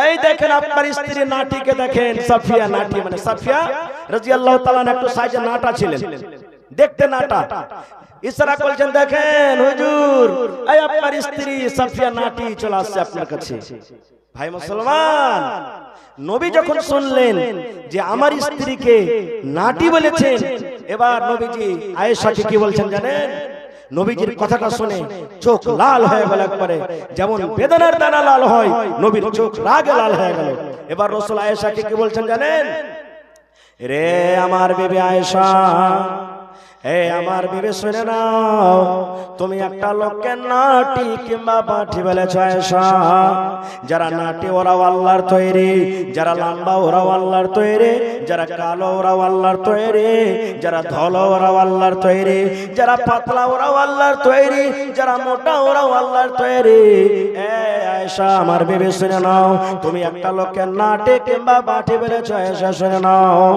এই দেখেন আপনার স্ত্রী নাটিকে দেখেন, সাফিয়া নাটি মানে সাফিয়া রাদিয়াল্লাহু তাআলা একটু সাইজে নাটা ছিলেন, দেখতে নাটা। ইশারা করছেন, দেখেন হুজুর এই আপনার স্ত্রী সাফিয়া নাটি চলে আসছে আপনার কাছে। ভাই মুসলমান, নবী যখন শুনলেন যে আমার স্ত্রীকে নাটি বলেছেন, এবার নবীজি আয়েশাকে কি বলছেন জানেন? নবীজির কথাটা শুনে চোখ লাল হয়ে গেল একবারে, যেমন বেদনার দানা লাল হয়, নবীর চোখ রাগে লাল হয়ে গেল। এবার রাসূল আয়েশাকে কি বলছেন জানেন? রে আমার বিবি আয়েশা, আমার বিবি শুনে নাও, তুমি একটা লোককে নাটি কিংবা পাঠি বলেছ আয়েশা। যারা নাটি ওরাও আল্লাহর তৈরি, যারা লম্বা ওরাও আল্লাহর তৈরি, যারা কালো ওরাও আল্লাহর তৈরি, যারা ধলো ওরাও আল্লাহর তৈরি, যারা পাতলা ওরাও আল্লাহর তৈরি, যারা মোটা ওরাও আল্লাহর তৈরি। আয়েশা আমার বিবি শুনে নাও, তুমি একটা লোককে নাটি কিংবা পাঠি বলেছ আয়েশা শুনে নাও।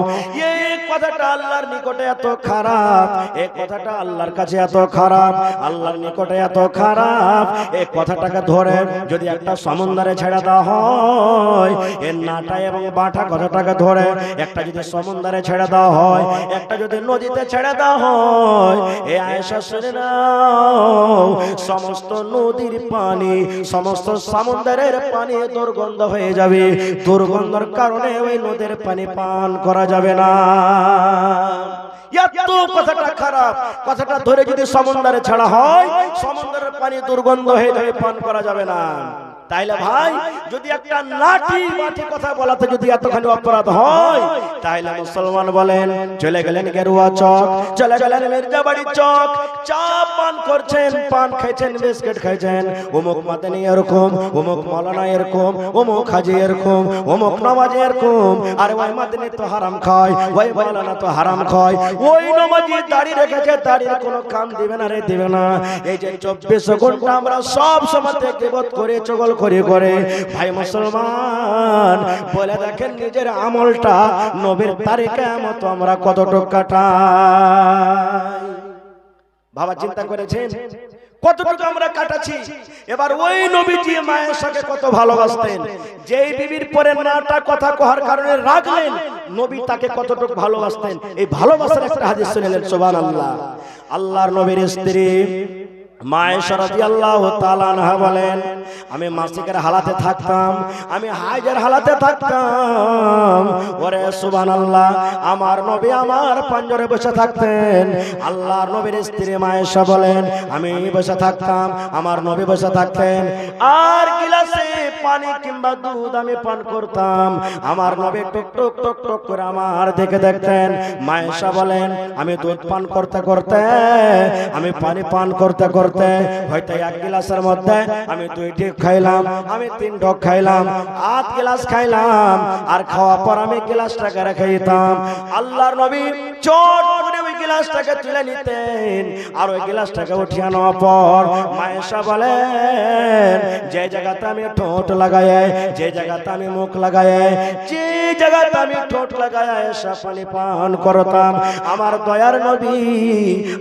এই কথাটা আল্লাহর নিকটে এত খারাপ, এই কথাটা আল্লাহর কাছে এত খারাপ, আল্লাহর নিকটে এত খারাপ। এই কথাটাকে ধরে যদি একটা সমুদ্রে ছেড়ে দেওয়া হয়, এর নাটা এবং বাটা কথাটাকে ধরে একটা যদি সমুদ্রে ছেড়ে দেওয়া হয়, একটা যদি নদীতে ছেড়ে দেওয়া হয়, এই আয়েশা শুনে নাও, সমস্ত নদীর পানি, সমস্ত সমুদ্রের পানি দুর্গন্ধ হয়ে যাবে। দুর্গন্ধের কারণে ওই নদীর পানি পান করা যাবে না। এত কথাটা খারাপ, কথাটা ধরে যদি সমুদ্রে ছাড়া হয়, সমুদ্রের পানি দুর্গন্ধ হয়ে যাবে, পান করা যাবে না। তাইলে ভাই যদি একটা নাটি বাটি কথা বলাতে যদি এতখানি অপরাধ হয়, তাইলে মুসলমান বলেন চলে গেলেন গেরুয়া চক, চলে গেলেন মির্জাবাড়ি চক, চা পান করছেন, পান খাইছেন, বিস্কিট খাইছেন, অমুক মাদানি এরকম, অমুক মাওলানা এরকম, অমুক হাজি এরকম, অমুক নামাজি এরকম। আর ওই মাদানি তো হারাম খায়, ওই মাওলানা তো হারাম খায়, ওই নামাজি দাড়ি রেখেছে, দাড়ির কোনো কাম দিবে না রে, দিবে না। এই যে 24 ঘন্টা আমরা সব সময় গীবত করে চগল করে করে, ভাই মুসলমান বলে দেখেন নিজের আমলটা নবীর তারিখে মতো আমরা কতটুকু কাটাই। বাবা চিন্তা করেছেন কতটুকু আমরা কাটাচ্ছি? এবার ওই নবীজি মায়েশাকে কত ভালোবাসতেন, যেই বিবির পরে নাটা কথা কহার কারণে রাখলেন, নবী তাকে কতটুকু ভালোবাসতেন। এই ভালোবাসার একটা হাদিস শুনলেন, সুবহানাল্লাহ। আল্লাহর নবীর স্ত্রী মায়েশা রাদিয়াল্লাহু তাআলা আনহা বলেন, আমি মাসিকের হালাতে থাকতাম, আমি হাইজের হালাতে থাকতাম। ওরে সুবহানাল্লাহ, আমার নবী আমার পাঞ্জরে বসে থাকতেন। আল্লাহর নবীর স্ত্রী মায়েশা বলেন, আমি বসে থাকতাম, আমার নবী বসে থাকতেন, আর গিলাসে পানি কিংবা দুধ আমি পান করতাম। আমার নবী টুক টুক টুক টুক করে আমার দিকে দেখতেন। মায়েশা বলেন, আমি দুধ পান করতে করতে, আমি পানি পান করতে করতে হয়তো এক গিলাসের মধ্যে আমি 2 ঢোক খাইলাম, আমি 3 ঢোক খাইলাম, 8 গ্লাস খাইলাম, আর খাওয়ার পর আমি গ্লাসটাকে রেখে দিতাম। আল্লাহর নবী চট করে ওই গ্লাসটাকে তুলে নিতেন, আর ওই গ্লাসটাকে উঠিয়ে নেওয়ার পর মায়েশা বলেন, যে জায়গাতে আমি ঠোঁট লাগাই, যে জায়গাতে আমি মুখ লাগাই, যে জায়গাতে আমি ঠোঁট লাগাই আয়েশা পানি পান করতাম, আমার দয়ার নবী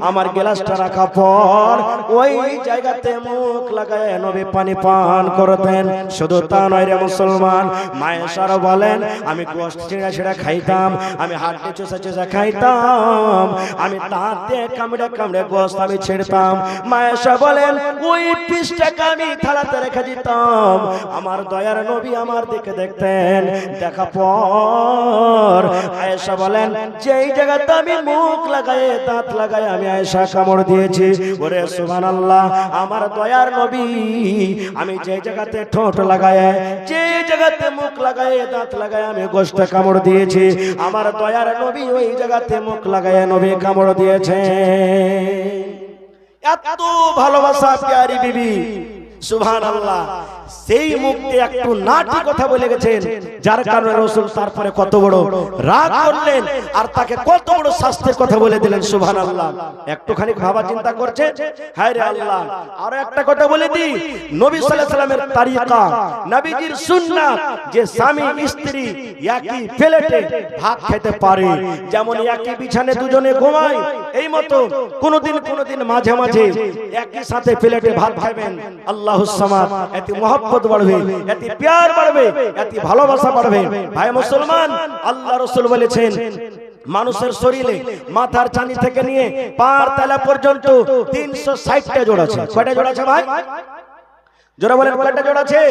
আমার গ্লাসটা রাখার পর ওই জায়গাতে মুখ লাগায় নবী পানি পান করতেন। শুধু তা নয় রে মুসলমান, মায়েশার বলেন, আমি গোশত ছিঁড়া ছিঁড়া খাইতাম, আমি হাড্ডি চুষা চুষা খাইতাম, আমি দাঁত দিয়ে কামড়ে কামড়ে গোশত আমি ছিঁড়তাম। মায়েশা বলেন, ওই পিসটাকে আমি থালাতে রেখে দিতাম। আমার দয়ার নবী আমার দিকে দেখতেন, দেখা পর আয়েশা বলেন, যেই জায়গাতে আমি মুখ লাগাই দাঁত লাগাই আমি আয়েশা কামড় দিয়েছি, ওরে সুবহানাল্লাহ, আমার দয়ার নবী আমি যে জায়গাতে ঠোঁট লাগায়, যে জায়গাতে মুখ লাগায়, দাঁত লাগায় আমি গোশত কামড় দিয়েছি, আমার দয়ার নবী ওই জায়গাতে মুখ লাগায় নবী কামড় দিয়েছে। এত ভালোবাসা প্যারি বিবি, সুবহানাল্লাহ। সেই মুখে একটু নাটি কথা বলে গেছেন, যার কারণে রাসূল তারপরে কত বড় রাগ করলেন, আর তাকে কত বড় শাস্তির কথা বলে দিলেন, সুবহানাল্লাহ। একটুখানি ভাবা চিন্তা করছে, হায় রে আল্লাহ। আর একটা কথা বলে দিই, নবী সাল্লাল্লাহু আলাইহি ওয়াসাল্লামের তরিকা, নবীজির সুন্নাত, যে স্বামী স্ত্রী একই প্লেটে ভাত খেতে পারে, যেমন একই বিছানে দুজনে ঘুমায়, এই মতো কোনদিন কোনদিন মাঝে মাঝে একই সাথে প্লেটে ভাত খাবেন। আল্লাহ আল্লাহুস সামাদ, এতে মহব্বত বাড়বে, এতে প্যার বাড়বে, এতে ভালোবাসা বাড়বে। ভাই মুসলমান, আল্লাহ রাসূল বলেছেন মানুষের শরীরে মাথার চাঁদি থেকে নিয়ে পার তলা পর্যন্ত 360টা জোড় আছে। কয়টা জোড় আছে ভাই? জোড়া বলেন, কয়টা জোড় আছে?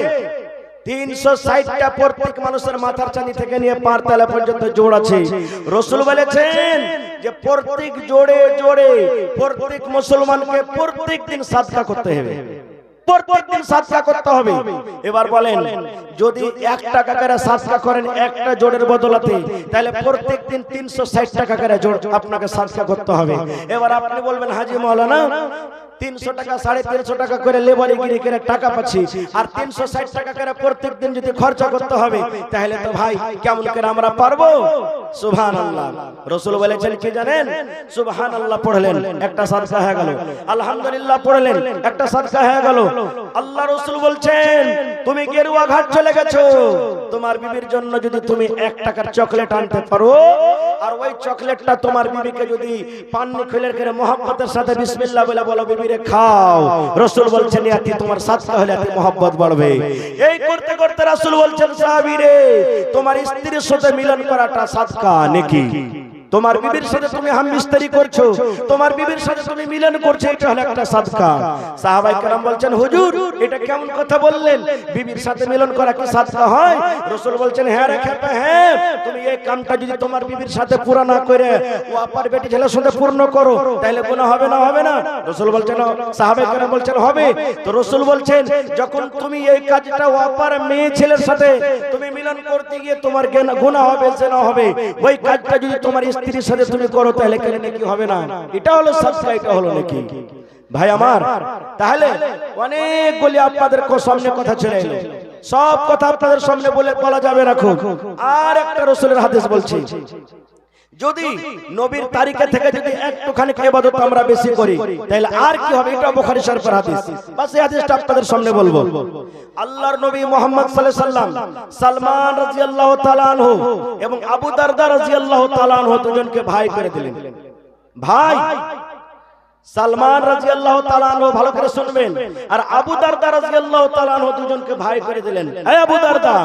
360টা। প্রত্যেক মানুষের মাথার চাঁদি থেকে নিয়ে পার তলা পর্যন্ত জোড় আছে। রাসূল বলেছেন যে প্রত্যেক জোড়ে জোড়ে প্রত্যেক মুসলমানকে প্রত্যেক দিন সাদকা করতে হবে, প্রত্যেকদিন সাদকা করতে হবে। এবার বলেন, যদি 1 টাকা করে সাদকা করেন একটা জোড়ের বদলাতে, তাহলে প্রত্যেকদিন 360 টাকা করে জোড় আপনাকে সাদকা করতে হবে। এবার আপনি বলবেন, হাজী মাওলানা 300 টাকা 350 টাকা করে লেবারি গিরি করে টাকা পাচ্ছি, আর 360 টাকা করে প্রত্যেকদিন যদি খরচা করতে হবে, তাহলে তো ভাই কেমন করে আমরা পারবো? সুবহানাল্লাহ। রাসূল বলেছেন কি জানেন? সুবহানাল্লাহ পড়লেন, একটা সাদকা হয়ে গেল। আলহামদুলিল্লাহ পড়লেন, একটা সাদকা হয়ে গেল। আল্লাহ রাসূল বলছেন, তুমি গেরুয়া ঘাট চলে গেছো, তোমার বিবির জন্য যদি তুমি 1 টাকার চকলেট আনতে পারো, আর ওই চকলেটটা তোমার বিবিকে যদি পান্নি খুলে করে মোহাব্বতের সাথে বিসমিল্লাহ বলে বলো, বিবিরে খাও, রাসূল বলছেন এতে তোমার সাদকা হলে এতে মোহাব্বত বাড়বে। এই করতে করতে রাসূল বলছেন, সাহাবীরে তোমার স্ত্রীর সাথে মিলন করাটা সাদকা নাকি? তোমার বিবির সাথে তুমি হামবিস্তারি করছো, তোমার বিবির সাথে তুমি মিলন করছো, এটা হলো একটা সাদকা। সাহাবায়ে কেরাম বলছেন, হুজুর এটা কেমন কথা বললেন? বিবির সাথে মিলন করা কি সাদকা হয়? রাসূল বলছেন, হ্যাঁ রে খেপা, হ্যাঁ, তুমি এই কামটা যদি তোমার বিবির সাথে পুরা না করে ও আপার বেটি ছেলের সাথে পূর্ণ করো, তাহলে গুনাহ হবে না? হবে না? রাসূল বলছেন, সাহাবায়ে কেরাম বলছেন হবে। তো রাসূল বলছেন, যখন তুমি এই কাজটা ও আপার মেয়ে ছেলের সাথে তুমি মিলন করতে গিয়ে তোমার গুনাহ হবে, জিনা হবে, ওই কাজটা যদি তোমার স্ত্রীর সাথে তুমি করো, তাহলে কেন নাকি হবে না? এটা হলো সাদকা, এটা হলো নাকি? ভাই আমার, তাহলে অনেকগুলি আপনাদের সামনে কথা চলে এলো, সব কথা আপনাদের সামনে বলা যাবে না। খুব আর একটা রাসূলের হাদিস বলছি, যদি নবীর তারিখে থেকে যদি একটুখানি ইবাদত আমরা বেশি করি, তাহলে আর কি হবে? এটা বুখারী শরীফের হাদিস। বাস এই হাদিসটা আপনাদের সামনে বলবো। আল্লাহর নবী মুহাম্মদ সাল্লাল্লাহু আলাইহি সাল্লাম সালমান রাদিয়াল্লাহু তাআলা আনহু এবং আবু দারদা রাদিয়াল্লাহু তাআলা আনহু দুজনকে ভাই করে দিলেন। ভাই সালমান রাদিয়াল্লাহু তাআলা আনহু, ভালো করে শুনবেন, আর আবু দারদা রাদিয়াল্লাহু তাআলা আনহু দুজনকে ভাই করে দিলেন। এই আবু দারদা,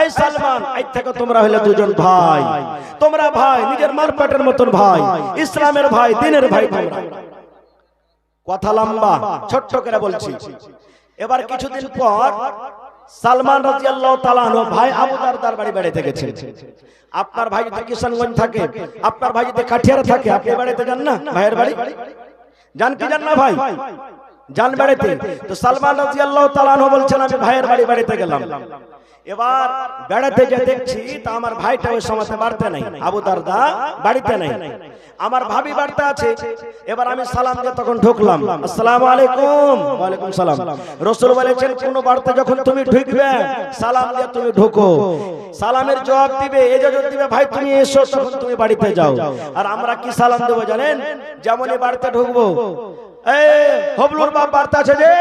এই সালমান, আজ থেকে তোমরা হলে দুজন ভাই, তোমরা ভাই, নিজের মার পেটের মতন ভাই, ইসলামের ভাই, দ্বীনের ভাই তোমরা। কথা লম্বা, ছোট্ট করে বলছি। এবার কিছুদিন পর সালমান রাদিয়াল্লাহু তাআলা আনহু ভাই আবু দারদার বাড়ি বেড়াতে গেছেন। আপনার ভাই যদি কিশনগঞ্জ থাকে, আপনার ভাই যদি কাঠিয়ারে থাকে, আপনি বেড়াতে যান না ভাইয়ের বাড়ি? জান কি জান না ভাই? জান বেড়াতে। তো সালমান রাদিয়াল্লাহু তাআলা আনহু বলছেন, আমি ভাইয়ের বাড়ি বেড়াতে গেলাম। এবার বেড়াতে গিয়ে দেখছি তা আমার ভাইটা ওই সময় বাড়িতে নাই, আবু দারদা বাড়িতে নাই, আমার ভাবি বাড়িতে আছে। এবার আমি সালাম দিয়ে তখন ঢুকলাম, আসসালামু আলাইকুম। ওয়া আলাইকুম সালাম। রাসূল বলেছেন, কোন বাড়িতে যখন তুমি ঢুকবে সালাম দিয়ে তুমি ঢুকো, সালামের জবাব দিবে, ইজাজত দিবে, ভাই তুমি এসো, তখন তুমি বাড়িতে যাও। আর আমরা কি সালাম দেব জানেন? যেমনই বাড়িতে ঢুকবো, হবলুর বাপ বার্তা আছে যে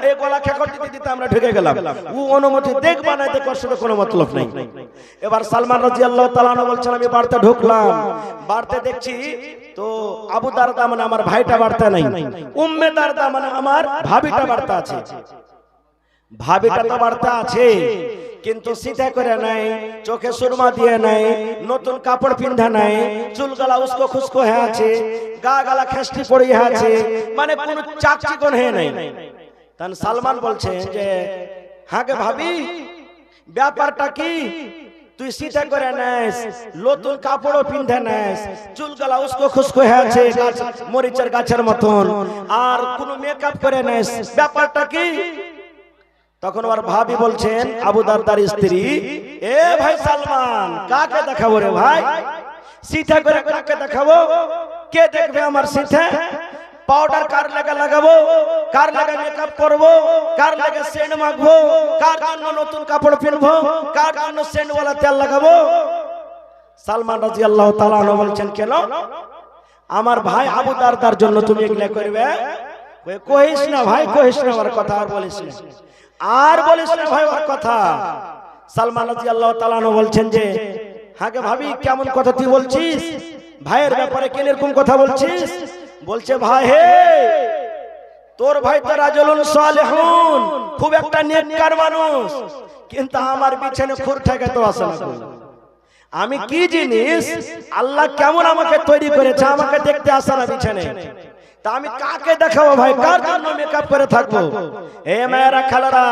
এই গলা খেকর দিতে দিতে আমরা ঢুকে গেলাম। ও অনুমতি দেখবা না, দেখবার সাথে কোনো মতলব নাই। এবার সালমান রাদিয়াল্লাহু তাআলা আনহু বলছেন, আমি বাড়িতে ঢুকলাম, বাড়িতে দেখছি তো আবু দারদা মানে আমার ভাইটা বাড়িতে নাই, উম্মে দারদা মানে আমার ভাবিটা বাড়িতে আছে। ভাবিটা তো বাড়িতে আছে, কিন্তু সিধা করে নাই, চোখে সুরমা দিয়ে নাই, নতুন কাপড় পিন্ধা নাই, চুল গালা উস্কো খুস্কো হয়ে আছে, গা গালা খেস্টি পড়ে আছে, মানে কোন চাকচিকন হয়ে নাই। তখন সালমান বলছেন যে, হ্যাঁ গে ভাবি, ব্যাপারটা কি? তুই সিধা করে নাইস, নতুন কাপড়ও পিন্ধে নাইস, চুল গালা উস্কো খুস্কো হয়ে আছে মরিচের গাছের মতন, আর কোন মেকআপ করে নাইস, ব্যাপারটা কি? তখন ওর ভাবি বলছেন, আবু দারদার স্ত্রী, এ ভাই সালমান, কাকে দেখাবো রে ভাই? সিধা করে কাকে দেখাবো? কে দেখবে আমার সিধা? পাউডার কার লাগা লাগাবো, কার লাগা মেকআপ করবো, কার লাগা সেন্ট মাখবো, কার জন্য নতুন কাপড় কিনবো, কার জন্য সেন্ট ওয়ালা তেল লাগাবো? সালমান রাদিয়াল্লাহু তাআলা আনহু বলছেন, কেন? আমার ভাই আবু দারদার জন্য তুমি এগুলা করবে? কইস না ভাই, কইস না ওর কথা, আর বলিস না, আর বলিস না ভাই ওর কথা। সালমান রাদিয়াল্লাহু তাআলা আনহু বলছেন যে, হ্যাঁ গে ভাবি, কেমন কথা তুই বলছিস? ভাইয়ের ব্যাপারে কেন এরকম কথা বলছিস? বলছে, ভাই হে, তোর ভাই তো রাজুলুন সালেহুন, খুব একটা নেককার মানুষ, কিন্তু আমার পিছনে খুর ঠেকাতে আসে না। আমি কি জিনিস, আল্লাহ কেমন আমাকে তৈরি করেছে, আমাকে দেখতে আসে না পিছনে, তা আমি কাকে দেখাবো ভাই, কার জন্য মেকআপ করে থাকবো? এ মায়েরা খালারা,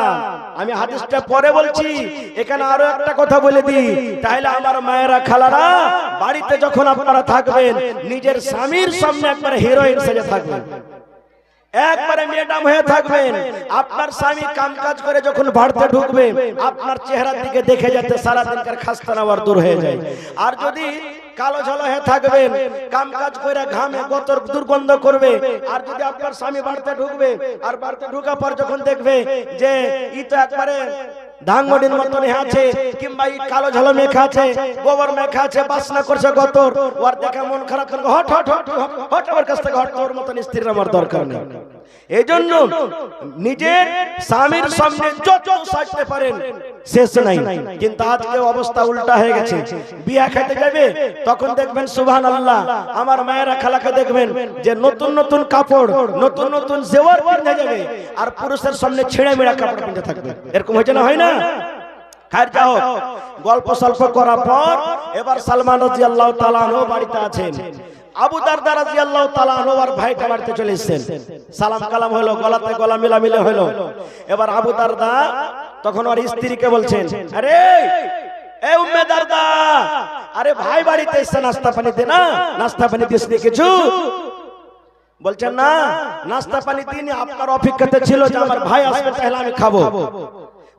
আমি হাদিসটা পরে বলছি, এখানে আরো একটা কথা বলে দিই। তাহলে আমার মায়েরা খালারা, বাড়িতে যখন আপনারা থাকবেন, নিজের স্বামীর সামনে একবারে হিরোইন সেজে থাকবেন, একবারে ম্যাডাম হয়ে থাকবেন। আপনার স্বামী কামকাজ করে যখন বাড়িতে ঢুকবে, আপনার চেহারার দিকে দেখে যাতে সারা দিনকার খাস্তানাওয়ার দূর হয়ে যায়। আর যদি কালো ঝালো হয়ে থাকবেন, কামকাজ করে ঘামে গতর দুর্গন্ধ করবে, আর যদি আপনার স্বামী বাড়িতে ঢুকবে, আর বাড়িতে ঢোকার পর যখন দেখবে যে ই তো একবারে ধাঙ্গডির মতন আছে, কিংবা ই কালো ঝালো মেখা আছে, গোবর মেখা আছে, বাসনা করছে গতর, ওর দেখে মন খারাপ করে হট হট হট হট, আমার কাছ থেকে হট, তোর মতন স্ত্রীর আমার দরকার নেই। এই জন্য নিজের স্বামীর সামনে যত সাজতে পারেন শেষ নাই, কিন্তু আজকে অবস্থা উল্টা হয়ে গেছে। বিয়া খেতে যাবে, তখন দেখবেন সুবহানাল্লাহ, আমার মায়েরা খালাকে দেখবেন যে নতুন নতুন কাপড়, নতুন নতুন জেওয়ার পরে যাবে, আর পুরুষের সামনে ছেঁড়া মেড়া কাপড় পরে থাকবে। এরকম হয়েছে না, হয় না? খায়ের যা হোক, গল্প সল্প করার পর এবার সালমান রাদিয়াল্লাহু তাআলা আনহু বাড়িতে আছেন। আবু দারদা রাদিয়াল্লাহু তাআলা আনহু আর ভাইটা বাড়িতে চলে এসেছেন। সালাম কালাম হলো, গলাতে গলা মিলামিলে হলো। এবার আবু দারদা তখন ওর স্ত্রীকে বলছেন, আরে এ উম্মে দারদা, আরে ভাই বাড়িতে এসে নাস্তা পানি দে না, নাস্তা পানি দিস নি কিছু? বলছেন না, নাস্তা পানি দিইনি, আপনার অপেক্ষাতে ছিল যে আমার ভাই আসবে তাহলে আমি খাবো।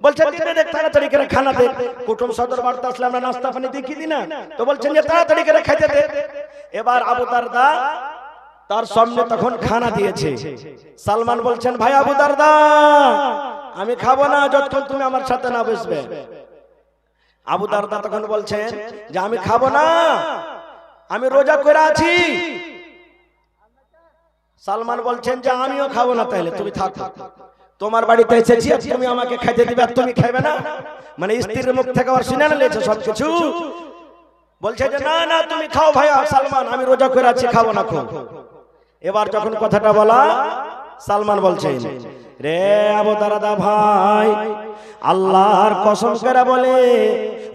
বলছেন দিনে দেখ, তাড়াতাড়ি করে খানা দে, কুটুম সদর বাড়িতে আসলে আমরা নাস্তা পানি দেখি দি না, তো বলছেন যে তাড়াতাড়ি করে খাইতে দে। এবার আবু দারদা তার সামনে তখন খানা দিয়েছে। সালমান বলছেন, ভাই আবু দারদা, আমি খাবো না যতক্ষণ তুমি আমার সাথে না বসবে। আবু দারদা তখন বলছেন যে আমি খাবো না, আমি রোজা করে আছি। সালমান বলছেন যে আমিও খাবো না, তাহলে তুমি থাকো, তোমার বাড়িতে এসেছি, তুমি আমাকে খাইতে দিবে আর তুমি খাইবে না, মানে স্ত্রীর মুখ থেকে আর শুনে নিয়েছে সবকিছু। বলছে যে না না, তুমি খাও ভাইয়া সালমান, আমি রোজা করে আছি, খাবো না খো। এবার যখন কথাটা বলা, সালমান বলছেন, রে আবু দারদা ভাই, আল্লাহর কসম করে বলে,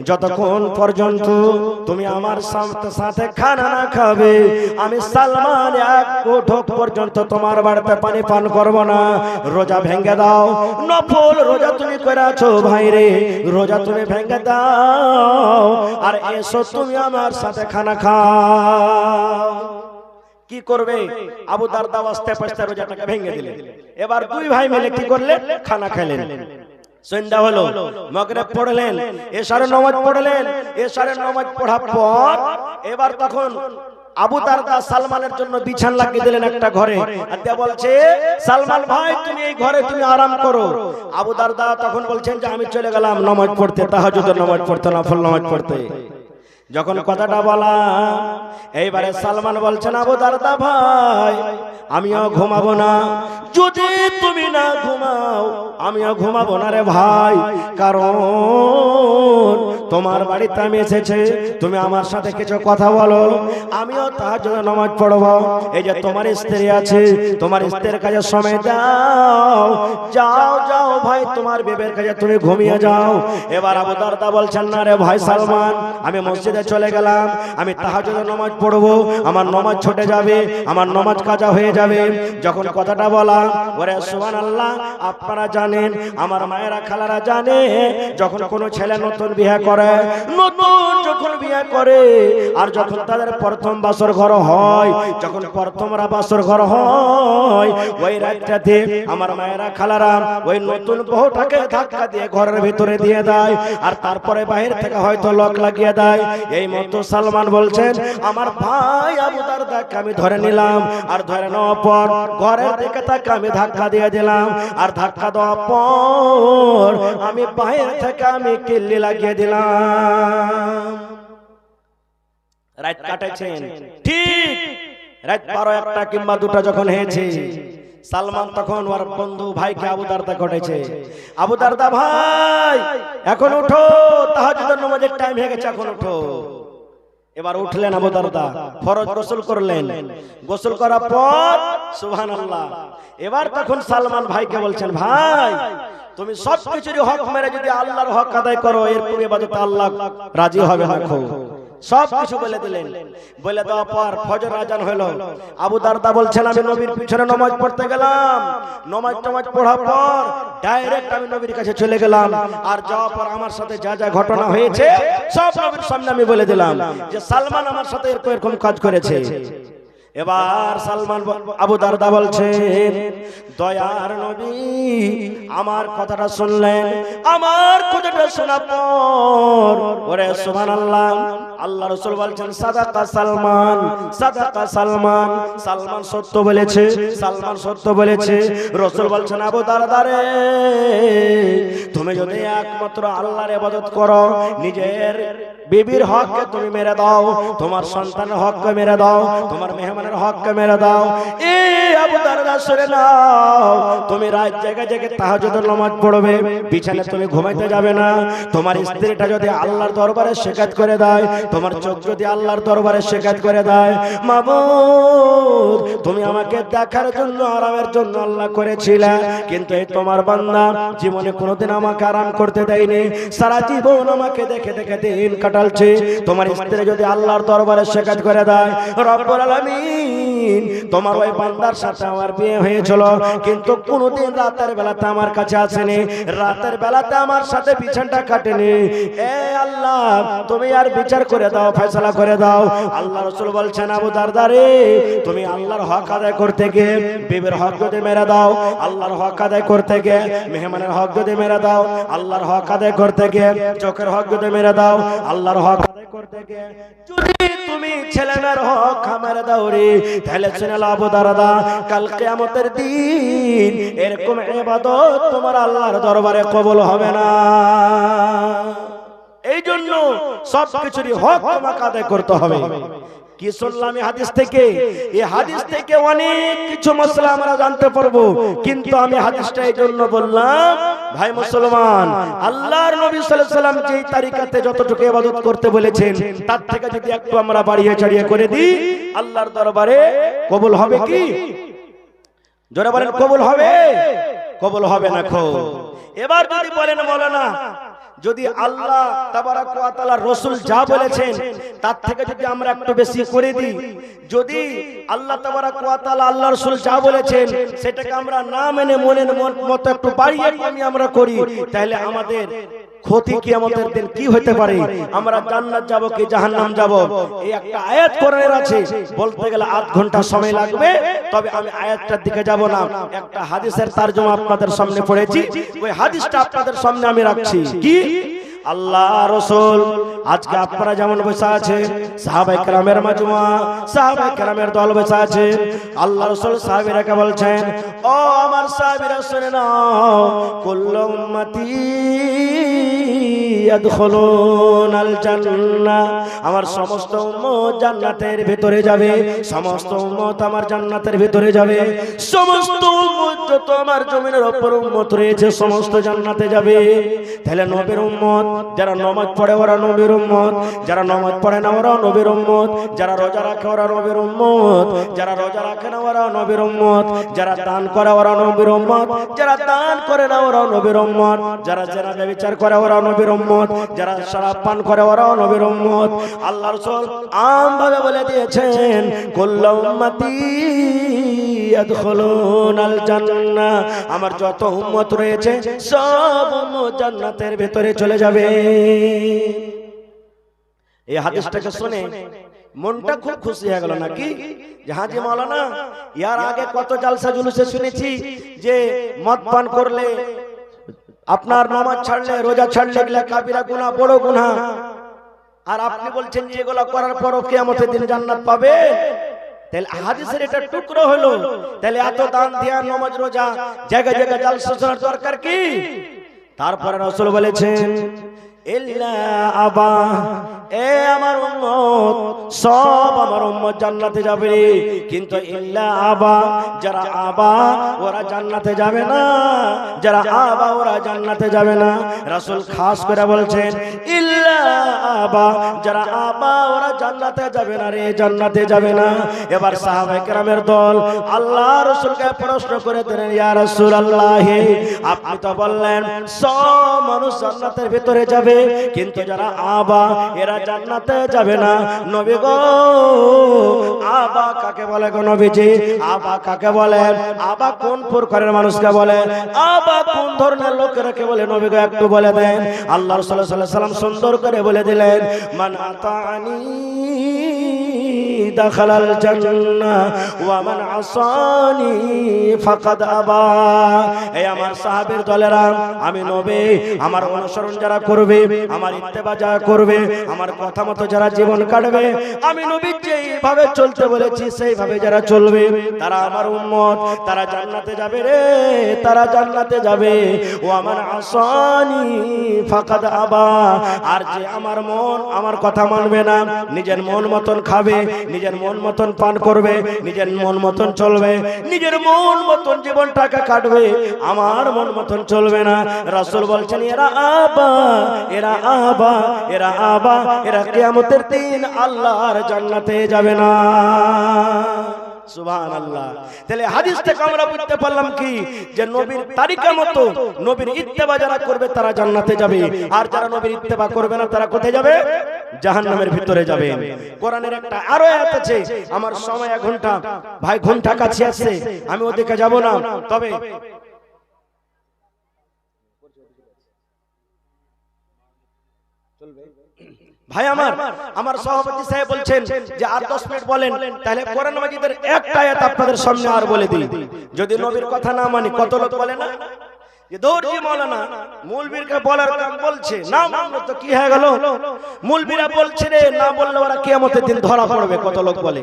যতক্ষণ পর্যন্ত তুমি আমার সাথে খানা না খাবে, আমি সালমান এক ঢোক পর্যন্ত তোমার বাড়িতে পানি পান করব না। রোজা ভেঙে দাও, নফল রোজা তুমি করে আছো ভাই রে, রোজা তুমি ভেঙে দাও, আর এসো তুমি আমার সাথে খানা খাও। কি করবে? আবু দারদা আস্তে আস্তে রোজাটাকে ভেঙে দিলেন। এবার দুই ভাই মিলে কি করলেন? খানা খেলেন। সন্ধ্যা হলো, মাগরিব পড়লেন, এশারের নামাজ পড়লেন। এশারের নামাজ পড়ার পর এবার তখন আবু দারদা সালমানের জন্য বিছানা লাগিয়ে দিলেন একটা ঘরে, আর দিয়ে বলছে, সালমান ভাই তুমি এই ঘরে তুমি আরাম করো। আবু দারদা তখন বলছেন যে আমি চলে গেলাম নামাজ পড়তে, তাহাজ্জুদের নামাজ পড়তে, নফল নামাজ পড়তে। যখন কথাটা বলা, এইবারে সালমান বলছেন, আবু দারদা ভাই, আমিও ঘুমাবো না, যদি তুমি না ঘুমাও আমিও ঘুমাবো না রে ভাই, কারণ তোমার বাড়িতে আমি এসেছে, তুমি আমার সাথে কিছু কথা বলো, আমিও তাহাজ্জুদের নামাজ পড়বো। এই যে তোমার স্ত্রী আছে, তোমার স্ত্রীর কাছে সময় দাও, যাও যাও ভাই, তোমার বিবের কাছে তুমি ঘুমিয়ে যাও। এবার আবু দারদা বলছেন, না রে ভাই সালমান, আমি মসজিদে চলে গেলাম, আমি তাহাজ্জুদের নামাজ পড়বো, আমার নামাজ ছুটে যাবে, আমার নামাজ কাজা হয়ে যাবে। যখন কথাটা বলা, ওরে সুবহানাল্লাহ, আপনারা জানেন, আমার মায়েরা খালারা জানে, যখন কোনো ছেলে নতুন বিয়ে করে, নতুন যখন বিয়ে করে, আর যখন তাদের প্রথম বাসর ঘর হয়, যখন প্রথম বাসর ঘর হয়, ওই রাতটাতে আমার মায়েরা খালারা ওই নতুন বউটাকে ধাক্কা দিয়ে ঘরের ভিতরে দিয়ে দেয়, আর তারপরে বাহির থেকে হয়তো লক লাগিয়ে দেয়। এই মতো সালমান বলছেন, আমার ভাই আবু দারদাকে আমি ধরে নিলাম, আর ধরে নেওয়ার পর ঘরের দিকে তাকে আমি ধাক্কা দিয়ে দিলাম, আর ধাক্কা দেওয়ার পর আমি বাহির থেকে আমি কিল্লি লাগিয়ে দিলাম। রাত কাটাইছেন, ঠিক রাত 12-1 কিংবা 2টা যখন হয়েছে, সালমান তখন ওর বন্ধু ভাইকে আবু দারদা ঘটেছে, আবু দারদা ভাই এখন উঠো, তাহাজ্জুদের নামাজের টাইম হয়ে গেছে, এখন উঠো। এবার উঠলেন আবু দারদা, ফরজ গোসল করলেন, গোসল করার পর সুবহানাল্লাহ, এবার তখন সালমান ভাইকে বলছেন, ভাই তুমি সবকিছুরই হক মেরে যদি আল্লাহর হক আদায় করো, এরপর ইবাদতে আল্লাহ রাজি হবে না। সব কিছু বলে দিলেন। বলে দেওয়ার পর ফজর আজান হলো। আবু দারদা বলছেন, আমি নবীর পিছনে নামাজ পড়তে গেলাম, নামাজ পড়ার পর ডাইরেক্ট আমি নবীর কাছে চলে গেলাম, আর যাওয়ার পর আমার সাথে যা যা ঘটনা হয়েছে সব নবীর সামনে আমি বলে দিলাম যে সালমান আমার সাথে এরকম কাজ করেছে। এবার সালমান আবু দারদা বলছেন, দয়ার নবী আমার কথাটা শুনলেন, আমার কথাটা শোনার পর ওরে সুবহানাল্লাহ, আল্লাহ রাসূল বলছেন, সাদাকা সালমান, সাদাকা সালমান, সালমান সত্য বলেছে, সালমান সত্য বলেছে। রাসূল বলছেন, আবু দারদা রে, তুমি যদি একমাত্র আল্লাহর ইবাদত করো, নিজের বিবির হককে তুমি মেরে দাও, তোমার সন্তানের হককে মেরে দাও, তোমার মেহমানের হককে মেরে দাও, এই আবু দারদা শুনে নাও, তুমি রাত জেগে জেগে তাহাজ্জুদের নামাজ পড়বে, বিছানায় তুমি ঘুমাইতে যাবে না। তোমার স্ত্রীটা যদি আল্লাহর দরবারে শিকায়ত করে দেয়, তোমার চোখ যদি আল্লাহর দরবারে শিকায়ত করে দেয়, মাবুদ তুমি আমাকে দেখার জন্য আরামের জন্য আল্লাহ করেছিলে, কিন্তু এই তোমার বান্দা জীবনে কোনোদিন আমাকে আরাম করতে দেয়নি, সারা জীবন আমাকে দেখে দেখে দিন কাটালছে। তোমার স্ত্রী যদি আল্লাহর দরবারে শিকায়ত করে দেয়, রব্বুল আলামিন তোমার ওই বান্দার সাথে আমার বিয়ে হয়েছিল, কিন্তু কোনোদিন রাতের বেলাতে আমার কাছে আসেনি, রাতের বেলাতে আমার সাথে বিছানাটা কাটেনি, এ আল্লাহ তুমি আর বিচার করে দাও, ফয়সালা করে দাও। আল্লাহ রাসূল বলছেন, আবু দারদা রে, তুমি আল্লাহর হক আদায় করতে গিয়ে বিবির হক যদি মেরে দাও, আল্লাহর হক আদায় করতে গিয়ে মেহমানের হক যদি মেরে দাও, আল্লাহর হক আদায় করতে গিয়ে চোখের হক যদি মেরে দাও, আল্লাহর হক আদায় করতে গিয়ে যদি তুমি ছেলেমেয়ের হক মেরে দাও রে, তাহলে শুনে নাও আবু দারদা, কাল কিয়ামতের দিন এরকম ইবাদত তোমার আল্লাহর দরবারে কবুল হবে না। এই জন্য সবকিছুরই হক তোমাকে আদায় করতে হবে। কি শুনলাম এই হাদিস থেকে? এই হাদিস থেকে অনেক কিছু মশলা আমরা জানতে পারবো, কিন্তু আমি হাদিসটা এই জন্য বললাম, ভাই মুসলমান, আল্লাহর নবী সাল্লাল্লাহু আলাইহি সাল্লাম যেই তরিকাতে যতটুকু ইবাদত করতে বলেছেন, তার থেকে যদি একটু আমরা বাড়িয়ে চাড়িয়ে করে দিই, আল্লাহর দরবারে কবুল হবে কি? জোরে বলেন, কবুল হবে? কবুল হবে না। এবার যদি বলেন মাওলানা, যদি আল্লাহ তাবারাক ওয়া তাআলা রাসূল যা বলেছেন তার থেকে যদি আমরা একটু বেশি করে দিই, যদি আল্লাহ তাবারাক ওয়া তাআলা আল্লাহ রাসূল যা বলেছেন সেটাকে আমরা না মেনে মনের মতো একটু বাড়িয়ে কমিয়ে আমরা করি, তাহলে আমাদের ক্ষতি কিয়ামতের দিন কি হতে পারে? আমরা জান্নাত যাব কি জাহান্নাম যাব? এই একটা আয়াত কোরআনের আছে, বলতে গেলে আধ ঘন্টা সময় লাগবে, তবে আমি আয়াতটার দিকে যাব না, একটা হাদিসের তরজমা আপনাদের সামনে পড়েছি, ওই হাদিসটা আপনাদের সামনে আমি রাখছি। কি? আল্লাহ রাসূল আজকে আপনারা যেমন বসে আছে, সাহাবায়ে কেরামের মাজমুআ, সাহাবায়ে কেরামের দল বসে আছে, আল্লাহ রাসূল সাহাবীরাকে বলছেন, ও আমার সাহাবীরা শুনে নাও, কুল্লু উম্মতি ইয়াদখুলুনাল জান্নাহ, আমার সমস্ত উম্মত জান্নাতের ভিতরে যাবে, সমস্ত উম্মত আমার জান্নাতের ভিতরে যাবে, সমস্ত উম্মত যত আমার জমিনের উপর উম্মত রয়েছে সমস্ত জান্নাতে যাবে। তাহলে নবীর উম্মত যারা নামাজ পড়ে ওরা নবীর উম্মত, যারা নামাজ পড়ে না ওরা নবীর উম্মত, যারা রোজা রাখে ওরা নবীর উম্মত, যারা রোজা রাখে না ওরা নবীর উম্মত, যারা দান করে ওরা নবীর উম্মত, যারা দান করে না ওরা নবীর উম্মত, যারা জেনা ব্যভিচার করে ওরা নবীর উম্মত, যারা শরাব পান করে ওরা নবীর উম্মত। আল্লাহ রাসূল আমভাবে বলে দিয়েছেন, কুল্লু উম্মতি ইয়াদখুলুনাল জান্নাহ, আমার যত উম্মত রয়েছে সব উম্মত জান্নাতের ভিতরে চলে যাবে। এই হাদিসটাকে শুনে মনটা খুব খুশি হয়ে গেল নাকি? যে হাজি মাওলানা, ইয়ার আগে কত জালসা জুলুসে শুনেছি যে মদ পান করলে, আপনার নামাজ ছাড়লে, রোজা ছাড়লে এগুলা কাবিরা গুনাহ, বড় গুনাহ, আর আপনি বলছেন যে এগুলা করার পরও কিয়ামতের দিন জান্নাত পাবে। তাহলে হাদিসের এটা টুকরো হলো, তাহলে এত দান ধ্যান নামাজ রোজা জায়গা জায়গা জালসা শোনার দরকার কি? তারপরে রাসূল বলেছেন, ইল্লা আবা, এ আমার উম্মত, সব আমার উম্মত জান্নাতে যাবে, কিন্তু ইল্লা আবা, যারা আবা ওরা জান্নাতে যাবে না, যারা আবা ওরা জান্নাতে যাবে না। রাসূল খাস করে বলছেন ইল্লা আবা, যারা আবা ওরা জান্নাতে যাবে না রে, জান্নাতে যাবে না। এবার সাহাবায়ে কেরামের দল আল্লাহ রাসূলকে প্রশ্ন করে দিলেন, ইয়া রাসূলুল্লাহ, আপনি তো বললেন সব মানুষ জান্নাতের ভিতরে যাবে, কিন্তু যারা আবা এরা জান্নাতে যাবে না। নবী গো, আবা কাকে বলে গো নবীজি? আবা কাকে বলে? আবা কোন প্রকারের মানুষকে বলে? আবা কোন ধরনের লোকেরাকে বলে নবী গো একটু বলে দেন। আল্লাহ রাসূল সাল্লাল্লাহু আলাইহি ওয়াসাল্লাম সুন্দর করে বলে দিলেন, মান আতানি দাখালাল জান্নাহ ওয়া মান আসানি ফাকাদ আবা। এই আমার সাহাবীর দলেরা, আমি নবী, আমার অনুসরণ যারা করবে, আমার ইত্তেবা যারা করবে, আমার কথা মতো যারা জীবন কাটবে, আমি নবী যেইভাবে চলতে বলেছি সেইভাবে যারা চলবে, তারা আমার উম্মত, তারা জান্নাতে যাবে রে, তারা জান্নাতে যাবে। ওয়া মান আসানি ফাকাদ আবা, আর যে আমার মন আমার কথা মানবে না, নিজের মন মতন খাবে, নিজের মন মতন পান করবে, নিজের মন মতন চলবে, নিজের মন মতন জীবনটাকে কাটবে, আমার মন মতন চলবে না। রাসূল বলছেন এরা আবা, এরা আবা, এরা আবা, এরা কিয়ামতের দিন আল্লাহর জান্নাতে যাবে না। সুবহানাল্লাহ। তাহলে হাদিস থেকে আমরা বুঝতে পারলাম কি, যে নবীর তারিকা মতো নবীর ইত্তেবা যারা করবে তারা জান্নাতে যাবে, আর যারা নবীর ইত্তেবা করবে না তারা কোথায় যাবে? জাহান্নামের ভিতরে যাবে। কোরআনের একটা আরো আয়াত আছে, আমার সময় 1 ঘন্টা ভাই, ঘন্টা কাছে আসছে, আমি ওদিকে যাব না, তবে ভাই আমার সভাপতি সাহেব বলছেন যে আর 10 মিনিট বলেন, তাহলে কোরআন মাজিদের একটা আয়াত আপনাদের সামনে আর বলে দিই। যদি নবীর কথা না মানি, কত লোক বলে না যে দৌড়ি মাওলানা মৌলবীরকে বলার কাম বলছে, না মানলো তো কি হয়ে গেল? মৌলবীরা বলছে রে, না বললে ওরা কিয়ামতের দিন ধরা পড়বে। কত লোক বলে,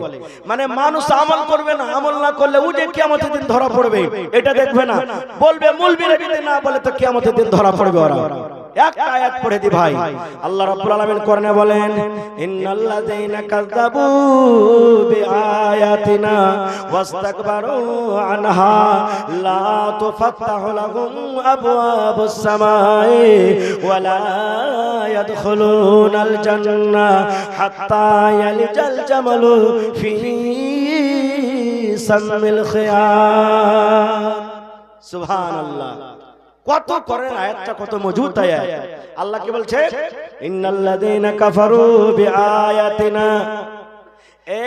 মানে মানুষ আমল করবে না, আমল না করলে ও যে কিয়ামতের দিন ধরা পড়বে এটা দেখবে না, বলবে মৌলবীরা যদি না বলে তো কিয়ামতের দিন ধরা পড়বে ওরা। একটা আয়াত পড়ে দি ভাই, আল্লাহ রাব্বুল আলামিন কোরআনে বলেন, ইন্নাল্লাযীনা কাযাবু বিআয়াতিনা ওয়াস্তাকবারু আনহা লা তুফাত্তাহু লাহুম আবওয়াবুস সামাই ওয়া লা ইয়াদখুলুনাল জান্নাহ হাত্তা ইয়ালিজাল জামালু ফি সামিল খিয়াম। সুবহানাল্লাহ। কত করেন আয়াতটা, কত মজবুত আয়াত। আল্লাহ কি বলছে? ইন্নাল্লাযীনা কাফারু বিআয়াতিনা। এ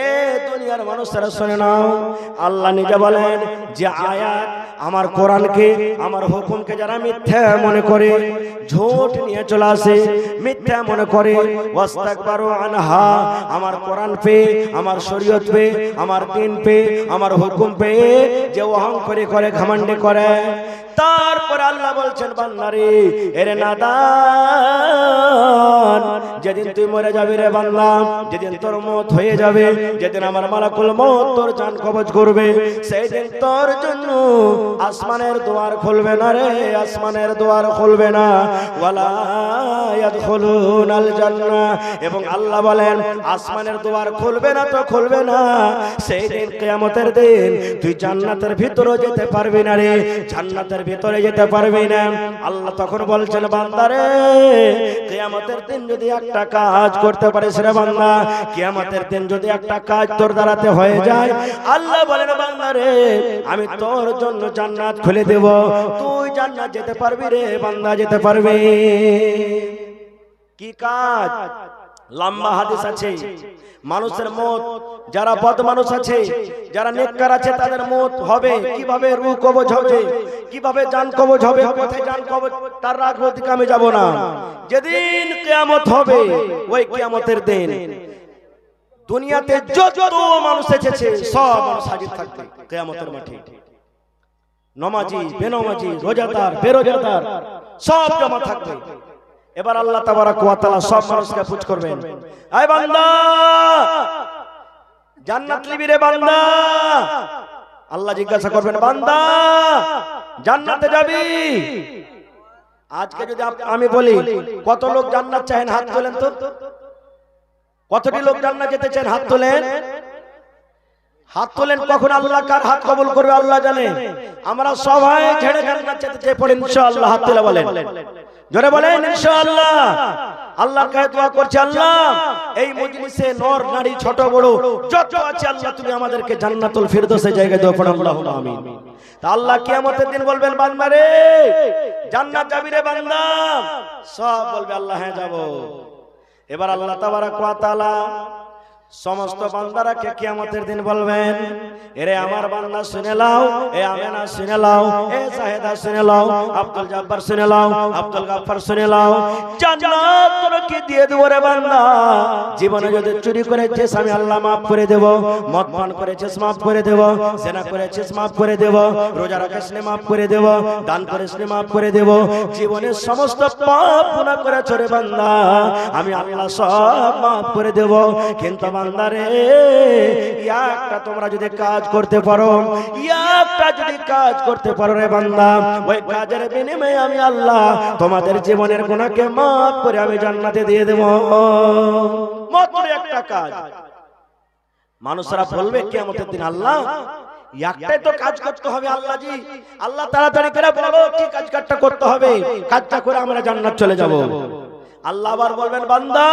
দুনিয়ার মানুষরা শুনে নাও, আল্লাহ নিজে বলেন যে আয়াত আমার কোরআনকে, আমার হুকুমকে যারা মিথ্যা মনে করে, ঝুট নিয়ে চলে আসে, মিথ্যা মনে করে, ওয়াস্তাকবারু আনহা, আমার কোরআন পে, আমার শরীয়ত পে, আমার দ্বীন পে, আমার হুকুম পে যে অহংকারী করে, ঘমন্ডি করে, তারপরে আল্লাহ বলছেন বান্দারে, এরে নাদান, যেদিন তুই মরে যাবি রে বান্দা, যেদিন তোর মওত হয়ে যাবে, যেদিন আমার মালাকুল মওত তোর জান কবজ করবে, সেই দিন তোর জন্য আসমানের দুয়ার খুলবে না রে, আসমানের দুয়ার খুলবে না। ওয়ালা ইয়াদখুলুনাল জান্নাহ, এবং আল্লাহ বলেন আসমানের দুয়ার খুলবে না তো খুলবে না, সেই দিন কিয়ামতের দিন তুই জান্নাতের ভিতরে যেতে পারবি না রে, জান্নাতের ভিতরে যেতে পারবি না। আল্লাহ তখন বলছেন বান্দারে, কিয়ামতের দিন যদি একটা কাজ করতে পারিস রে বান্দা, কিয়ামতের দিন যদি একটা কাজ তোর দ্বারাতে হয়ে যায়, আল্লাহ বলেন বান্দারে আমি তোর জন্য জান্নাত খুলে দেব, তুই জান্নাত যেতে পারবি রে বান্দা, যেতে পারবি। কি কাজ? লম্বা হাদিস আছে, মানুষের মওত, যারা বদ মানুষ আছে, যারা নেককার আছে, তাদের মওত হবে কিভাবে, রূহ কবজ হবে কিভাবে, জান কবজ হবে, কোথায় জান কবজ তার রাখবো, দিকে আমি যাব না। যেদিন কিয়ামত হবে, ওই কিয়ামতের দিন দুনিয়াতে যত মানুষ এসেছে সব মানুষ হাজির থাকবে কিয়ামতের মাঠে। নমাজি, বেনমাজি, রোজাদার, বেরোজাদার সব জমা থাকবে। এবার আল্লাহ তাবারাক ওয়া তাআলা সব মানুষকে পুছ করবেন, আয় বান্দা জান্নাত লিবি রে বান্দা। আল্লাহ জিজ্ঞাসা করবেন, বান্দা জান্নাতে যাবি? আজকে যদি আমি বলি কত লোক জান্নাত চাহেন হাত তোলেন তো, কতটি লোক জান্নাত যেতে চান হাত তোলেন, হাত তোলেন। কখন আল্লাহ কার হাত কবুল করবে আল্লাহ জানে। আমরা সবাই ছেড়ে জান্নাত যেতে চাই, পড়েন ইনশাআল্লাহ, হাত তুলে বলেন, জোরে বলেন ইনশাআল্লাহ। আল্লাহর কাছে দোয়া করছি, আল্লাহ এই মজলিসে নর নারী ছোট বড় যত আছে আল্লাহ তুমি আমাদেরকে জান্নাতুল ফিরদৌসের জায়গায় দাও, পড়ুন আল্লাহুম্মা আমিন। তা আল্লাহ কিয়ামতের দিন বলবেন, বান্দা রে জান্নাত যাবি রে বান্দা? সব বলবে আল্লাহ হ্যাঁ যাব। এবার আল্লাহ তাবারক ওয়া তাআলা সমস্ত বান্দারাকে কিয়ামতের দিন বলবেন, এরে আমার বান্দা শুনে লাও, এ আমেনা শুনে লাও, এ সাহেদা শুনে লাও, আব্দুল জব্বার শুনে লাও, আব্দুল গাফফার শুনে লাও, জান্নাত তোকে দিয়ে দেব রে বান্দা। জীবনে যদি চুরি করেছিস আমি আল্লাহ maaf করে দেব, মদ পান করেছিস maaf করে দেব, জিনা করেছিস maaf করে দেব, রোজা রাখিসনি maaf করে দেব, দান করিসনি maaf করে দেব। জীবনের সমস্ত পাপ গুনাহ করেছ রে বান্দা আমি আল্লাহ সব maaf করে দেব। কিন্তু বান্দারে একটা তোমরা যদি কাজ করতে পারো, একটা যদি কাজ করতে পারো রে বান্দা, ওই কাজের বিনিময়ে আমি আল্লাহ তোমাদের জীবনের গুনাহকে maaf করে আমি জান্নাতে দিয়ে দেব। মাত্র একটা কাজ। মানুষরা বলবে কিয়ামতের দিন, আল্লাহ একটাই তো কাজ করতে হবে আল্লাহ জি, আল্লাহ তাড়াতাড়ি করে বলো কি কাজটা করতে হবে, কাজটা করে আমরা জান্নাত চলে যাব। আল্লাহ আবার বলবেন, বান্দা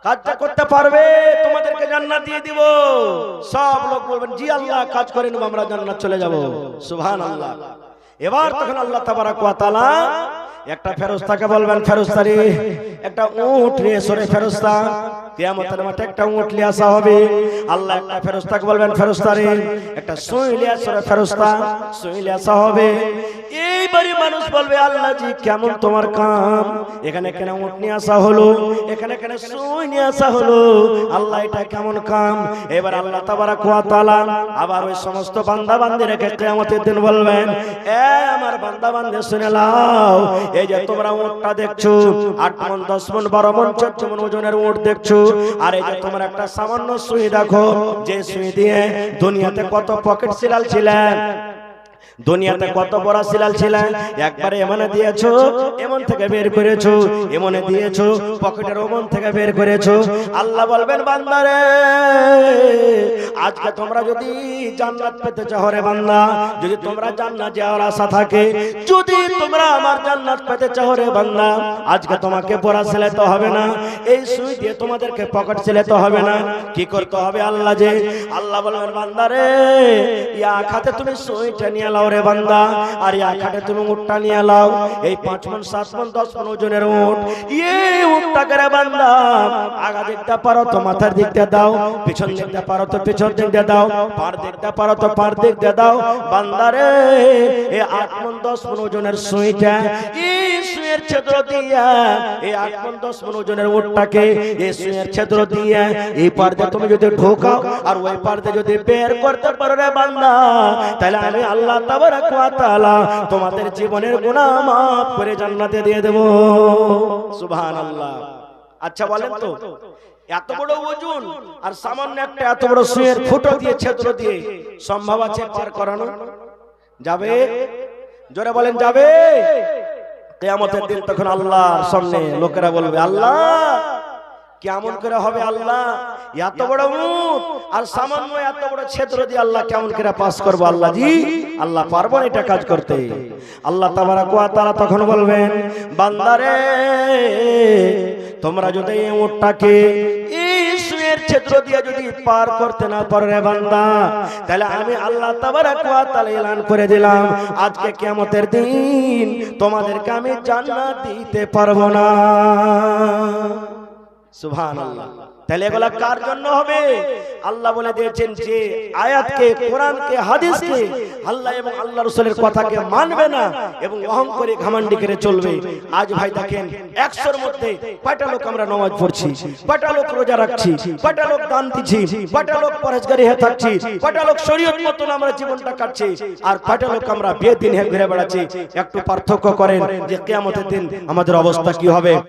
কাজটা করতে পারবে তোমাদেরকে জান্নাত দিয়ে দিব। সব লোক বলবেন জি আল্লাহ কাজ করে নেব, আমরা জান্নাত চলে যাব। সুবহানাল্লাহ। এবার তখন আল্লাহ তাবারক ওয়া তাআলা একটা ফেরেশতাকে বলবেন, ফেরেশতারে একটা উট নিয়ে এসো রে ফেরেশতা। কিয়ামতের মাঠে একটা উট নিয়ে আসা হবে। আল্লাহ একটা ফেরেশতাকে বলবেন, ফেরেশতারে একটা সুই নিয়ে এসো রে ফেরেশতা, সুই নিয়ে আসা হবে। এইবারই মানুষ বলবে, আল্লাহ জি কেমন তোমার কাম, এখানে কেন উট নিয়ে আসা হলো, এখানে কেন সুই নিয়ে আসা হলো, আল্লাহ এটা কেমন কাম। এবার আল্লাহ তাবারক ওয়া তাআলা আবার ওই সমস্ত বান্দা বান্দীদেরকে কিয়ামতের দিন বলবেন, এ আমার বান্দা বান্দী শুনে নাও, এই যে তোমরা উটটা দেখছো 8 মণ 10 মণ 12 মণ 14 মণ ওজনের উট দেখছো, আর এই যে তোমরা একটা সামান্য সুই দেখো, যে সুই দিয়ে দুনিয়াতে কত পকেট সিলাল ছিলেন, দুনিয়াতে কত বড় সিলাল ছিলেন, একবারে এমনে দিয়েছো এমন থেকে বের করেছো, এমনে দিয়েছো পকেটের ওমন থেকে বের করেছো। আল্লাহ বলবেন, বান্দারে আজকে তোমরা যদি জান্নাত পেতে চাও রে বান্দা, যদি তোমরা জান্নাত যাওয়ার আশা থাকে, যদি তোমরা আমার জান্নাত পেতে চাও রে বান্দা, আজকে তোমাকে পড়া সিলাতে হবে না, এই সুই দিয়ে তোমাদেরকে পকেট সিলাতে হবে না। কি করতে হবে আল্লাহ যে, আল্লাহ বলবেন, বান্দারে ইয়া খাতে তুমি সুইটা নিয়ে লাও রে বান্দা, আর ইয়া খাতে তুমি উটটা নিয়ে লাও। এই 5 মণ 7 মণ 10 মণ ওজনের উট, এই উটটাকে রে বান্দা আগা দেখতে পারো তো মাথার দিকটা দাও, পিছন দেখতে পারো তো পিছন দিকটা দাও, পার দেখতে পারো তো পার দিকটা দাও। বান্দারে এই 8 মণ 10 মণ ওজনের সুইটা, এই সুইয়ের ছিদ্র দিয়া এই 8 মণ 10 মণ ওজনের উটটাকে এই সুইয়ের ছিদ্র দিয়া এই পার দিয়ে তুমি যদি ঢোকাও আর ওই পার দিয়ে যদি বের করতে পারো রে বান্দা, তাহলে আমি আল্লাহ তাবারক ওয়া তাআলা তোমাদের জীবনের গুনাহ maaf করে জান্নাতে দিয়ে দেব। সুবহানাল্লাহ। আচ্ছা বলেন তো, এত বড় ওজন আর সামান্য একটা এত বড় সুইয়ের ফুটো দিয়ে ছিদ্র দিয়ে সম্ভব আছে পার করানো? যাবে? জোরে বলেন যাবে? কিয়ামতের দিন তখন আল্লাহর সামনে লোকেরা বলবে, আল্লাহ কেমন করে হবে আল্লাহ, এত বড় উট আর সামান্য এত বড় ছিদ্র দিয়ে আল্লাহ কেমন করে পাস করব আল্লাহ জি, আল্লাহ পারবো না এটা কাজ করতে। আল্লাহ তাবারক ওয়া তাআলা তখন বলবেন, বান্দারে তোমরা যদি এই উটটাকে এই সুইয়ের ছিদ্র দিয়ে যদি পার করতে না পারো রে বান্দা, তাহলে আমি আল্লাহ তাবারক ওয়া তাআলা এলান করে দিলাম, আজকে কিয়ামতের দিন তোমাদেরকে আমি জান্নাত দিতে পারবো না। সুবহানাল্লাহ। তাহলে এগুলা কার জন্য হবে? আল্লাহ বলে দিয়েছেন যে আয়াতকে, কোরআনকে, হাদিসকে, আল্লাহ এবং আল্লাহ রাসূলের কথাকে মানবে না এবং অহংকারী ঘামান্ডি করে চলবে। আজ ভাই দেখেন 100-এর মধ্যে কয়টা লোক আমরা নামাজ পড়ছি, কয়টা লোক রোজা রাখছি, কয়টা লোক দান দিচ্ছি, কয়টা লোক পরহেজগারি হয়ে থাকছি, কয়টা লোক শরীয়ত মতন আমরা জীবনটা কাটছি, আর কয়টা লোক আমরা বেদিন হয়ে ঘুরে বেড়াচ্ছি। একটু পার্থক্য করেন যে কিয়ামতের দিন আমাদের অবস্থা কি হবে।